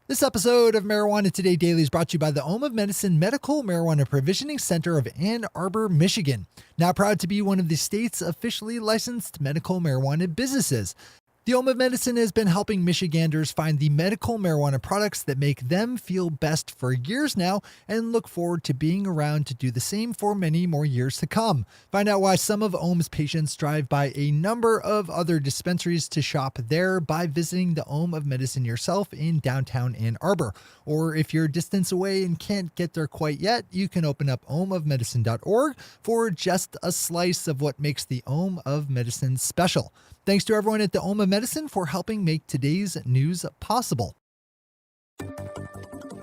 This episode of Marijuana Today Daily is brought to you by the Home of Medicine Medical Marijuana Provisioning Center of Ann Arbor, Michigan. Now proud to be one of the state's officially licensed medical marijuana businesses. The Home of Medicine has been helping Michiganders find the medical marijuana products that make them feel best for years now and look forward to being around to do the same for many more years to come. Find out why some of Home's patients drive by a number of other dispensaries to shop there by visiting the Home of Medicine yourself in downtown Ann Arbor. Or if you're distance away and can't get there quite yet, you can open up homeofmedicine.org for just a slice of what makes the Home of Medicine special. Thanks to everyone at the Home of Medicine for helping make today's news possible.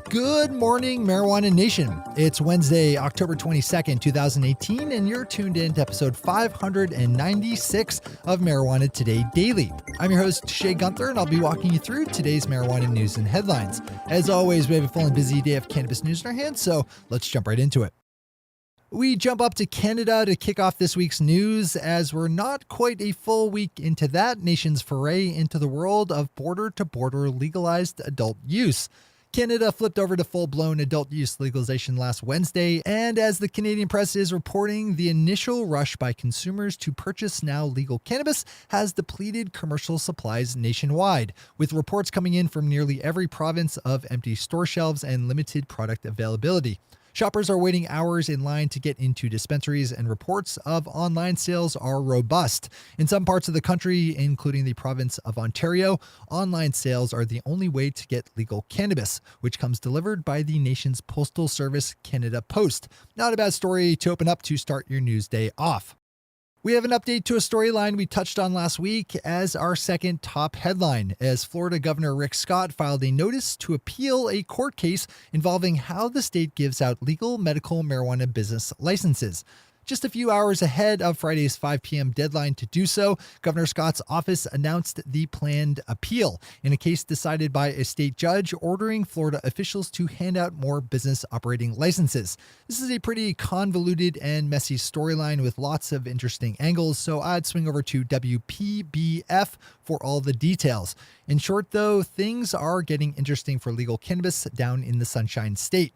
Good morning, Marijuana Nation. It's Wednesday, October 22nd, 2018, and you're tuned in to episode 596 of Marijuana Today Daily. I'm your host, Shay Gunther, and I'll be walking you through today's marijuana news and headlines. As always, we have a full and busy day of cannabis news in our hands, so let's jump right into it. We jump up to Canada to kick off this week's news, as we're not quite a full week into that nation's foray into the world of border-to-border legalized adult use. Canada flipped over to full-blown adult use legalization last Wednesday, and as the Canadian press is reporting, the initial rush by consumers to purchase now legal cannabis has depleted commercial supplies nationwide, with reports coming in from nearly every province of empty store shelves and limited product availability. Shoppers are waiting hours in line to get into dispensaries, and reports of online sales are robust. In some parts of the country, including the province of Ontario, online sales are the only way to get legal cannabis, which comes delivered by the nation's postal service, Canada Post. Not a bad story to open up to start your news day off. We have an update to a storyline we touched on last week as our second top headline, as Florida Governor Rick Scott filed a notice to appeal a court case involving how the state gives out legal medical marijuana business licenses. Just a few hours ahead of Friday's 5 p.m. deadline to do so, Governor Scott's office announced the planned appeal in a case decided by a state judge ordering Florida officials to hand out more business operating licenses. This is a pretty convoluted and messy storyline with lots of interesting angles, so I'd swing over to WPBF for all the details. In short, though, things are getting interesting for legal cannabis down in the Sunshine State.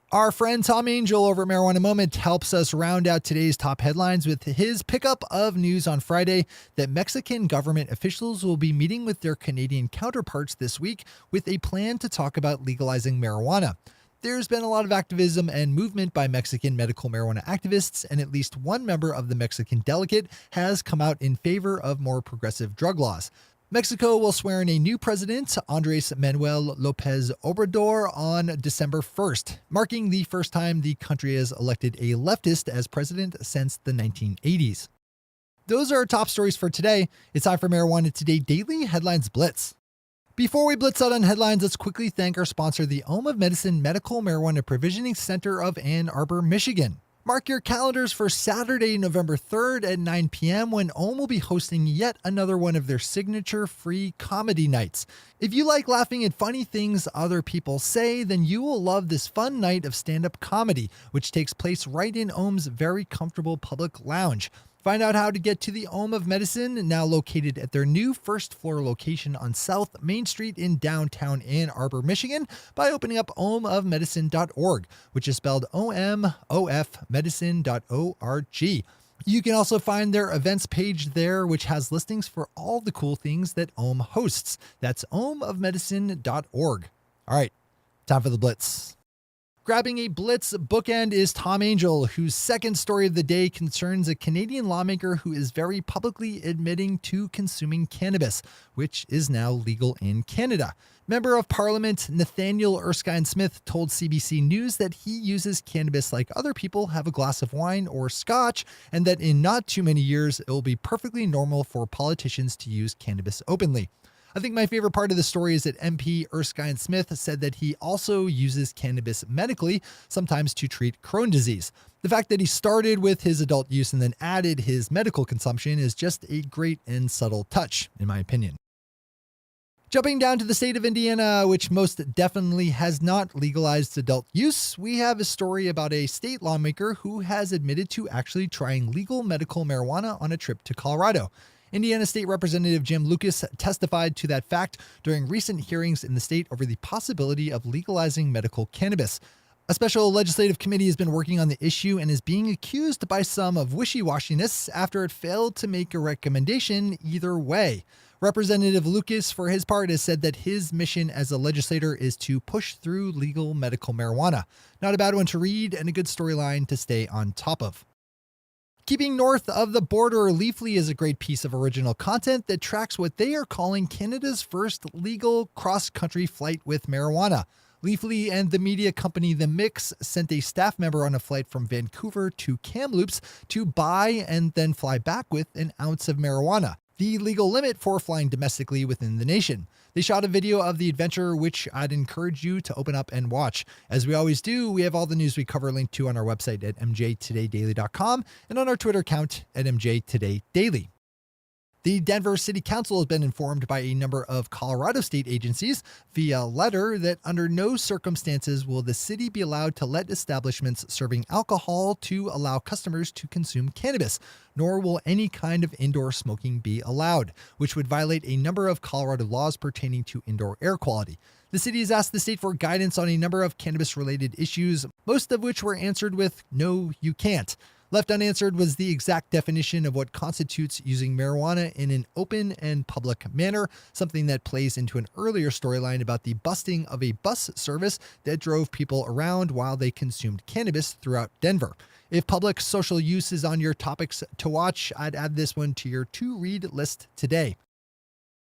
Our friend Tom Angel over at Marijuana Moment helps us round out today's top headlines with his pickup of news on Friday that Mexican government officials will be meeting with their Canadian counterparts this week with a plan to talk about legalizing marijuana. There's been a lot of activism and movement by Mexican medical marijuana activists, and at least one member of the Mexican delegate has come out in favor of more progressive drug laws. Mexico will swear in a new president, Andres Manuel Lopez Obrador, on December 1st, marking the first time the country has elected a leftist as president since the 1980s. Those are our top stories for today. It's time for Marijuana Today Daily Headlines Blitz. Before we blitz out on headlines, let's quickly thank our sponsor, the Home of Medicine Medical Marijuana Provisioning Center of Ann Arbor, Michigan. Mark your calendars for Saturday, November 3rd at 9 p.m. when Ohm will be hosting yet another one of their signature free comedy nights. If you like laughing at funny things other people say, then you will love this fun night of stand-up comedy, which takes place right in Ohm's very comfortable public lounge. Find out how to get to the Home of Medicine, now located at their new first-floor location on South Main Street in downtown Ann Arbor, Michigan, by opening up homeofmedicine.org, which is spelled omofmedicine.org. You can also find their events page there, which has listings for all the cool things that Ohm hosts. That's homeofmedicine.org. All right, time for the Blitz. Grabbing a Blitz bookend is Tom Angel, whose second story of the day concerns a Canadian lawmaker who is very publicly admitting to consuming cannabis, which is now legal in Canada. Member of Parliament Nathaniel Erskine-Smith told CBC News that he uses cannabis like other people have a glass of wine or scotch, and that in not too many years it will be perfectly normal for politicians to use cannabis openly. I think my favorite part of the story is that MP Erskine-Smith said that he also uses cannabis medically, sometimes to treat Crohn's disease. The fact that he started with his adult use and then added his medical consumption is just a great and subtle touch, in my opinion. Jumping down to the state of Indiana, which most definitely has not legalized adult use, we have a story about a state lawmaker who has admitted to actually trying legal medical marijuana on a trip to Colorado. Indiana State Representative Jim Lucas testified to that fact during recent hearings in the state over the possibility of legalizing medical cannabis. A special legislative committee has been working on the issue and is being accused by some of wishy-washiness after it failed to make a recommendation either way. Representative Lucas, for his part, has said that his mission as a legislator is to push through legal medical marijuana. Not a bad one to read and a good storyline to stay on top of. Keeping north of the border, Leafly is a great piece of original content that tracks what they are calling Canada's first legal cross-country flight with marijuana. Leafly and the media company The Mix sent a staff member on a flight from Vancouver to Kamloops to buy and then fly back with an ounce of marijuana, the legal limit for flying domestically within the nation. They shot a video of the adventure, which I'd encourage you to open up and watch. As we always do, we have all the news we cover linked to on our website at mjtodaydaily.com and on our Twitter account at mjtodaydaily. The Denver City Council has been informed by a number of Colorado state agencies via letter that under no circumstances will the city be allowed to let establishments serving alcohol to allow customers to consume cannabis, nor will any kind of indoor smoking be allowed, which would violate a number of Colorado laws pertaining to indoor air quality. The city has asked the state for guidance on a number of cannabis-related issues, most of which were answered with, "No, you can't." Left unanswered was the exact definition of what constitutes using marijuana in an open and public manner, something that plays into an earlier storyline about the busting of a bus service that drove people around while they consumed cannabis throughout Denver. If public social use is on your topics to watch, I'd add this one to your to-read list today.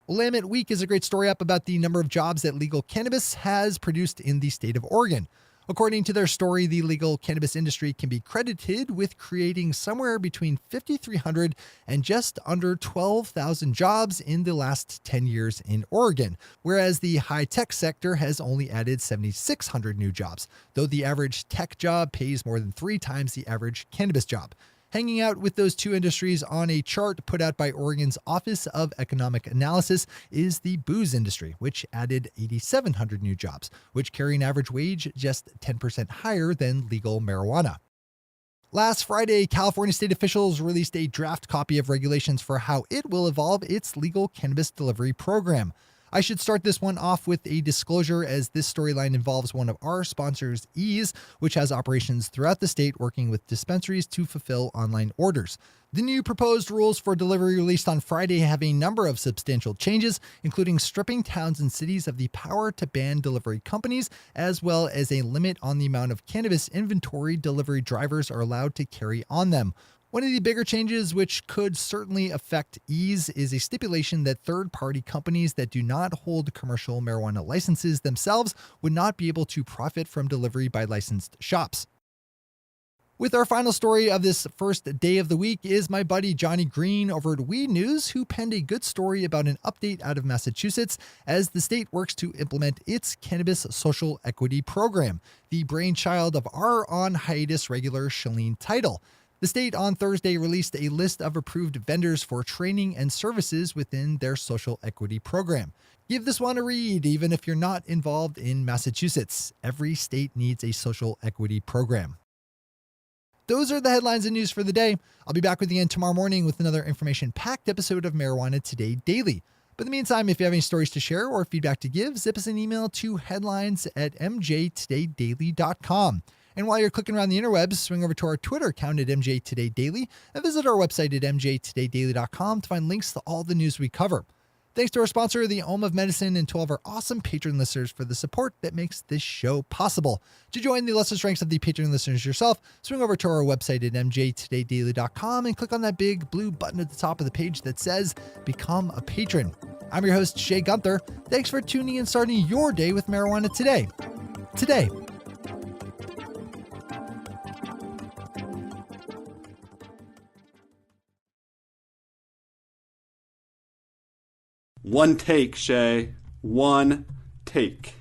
Willamette Week is a great story up about the number of jobs that legal cannabis has produced in the state of Oregon. According to their story, the legal cannabis industry can be credited with creating somewhere between 5,300 and just under 12,000 jobs in the last 10 years in Oregon, whereas the high-tech sector has only added 7,600 new jobs, though the average tech job pays more than 3 times the average cannabis job. Hanging out with those two industries on a chart put out by Oregon's Office of Economic Analysis is the booze industry, which added 8,700 new jobs, which carry an average wage just 10% higher than legal marijuana. Last Friday, California state officials released a draft copy of regulations for how it will evolve its legal cannabis delivery program. I should start this one off with a disclosure, as this storyline involves one of our sponsors, Ease, which has operations throughout the state working with dispensaries to fulfill online orders. The new proposed rules for delivery released on Friday have a number of substantial changes, including stripping towns and cities of the power to ban delivery companies, as well as a limit on the amount of cannabis inventory delivery drivers are allowed to carry on them. One of the bigger changes, which could certainly affect Ease, is a stipulation that third-party companies that do not hold commercial marijuana licenses themselves would not be able to profit from delivery by licensed shops. With our final story of this first day of the week is my buddy Johnny Green over at Weed News, who penned a good story about an update out of Massachusetts as the state works to implement its Cannabis Social Equity Program, the brainchild of our on-hiatus regular Shalene Title. The state on Thursday released a list of approved vendors for training and services within their social equity program. Give this one a read, even if you're not involved in Massachusetts. Every state needs a social equity program. Those are the headlines and news for the day. I'll be back with you again tomorrow morning with another information-packed episode of Marijuana Today Daily. But in the meantime, if you have any stories to share or feedback to give, zip us an email to headlines@mjtodaydaily.com. And while you're clicking around the interwebs, swing over to our Twitter account at mjtodaydaily and visit our website at mjtodaydaily.com to find links to all the news we cover. Thanks to our sponsor, the Home of Medicine, and to all of our awesome patron listeners for the support that makes this show possible. To join the illustrious ranks of the patron listeners yourself, swing over to our website at mjtodaydaily.com and click on that big blue button at the top of the page that says Become a Patron. I'm your host, Shay Gunther. Thanks for tuning in and starting your day with marijuana today. One take, Shay. One take.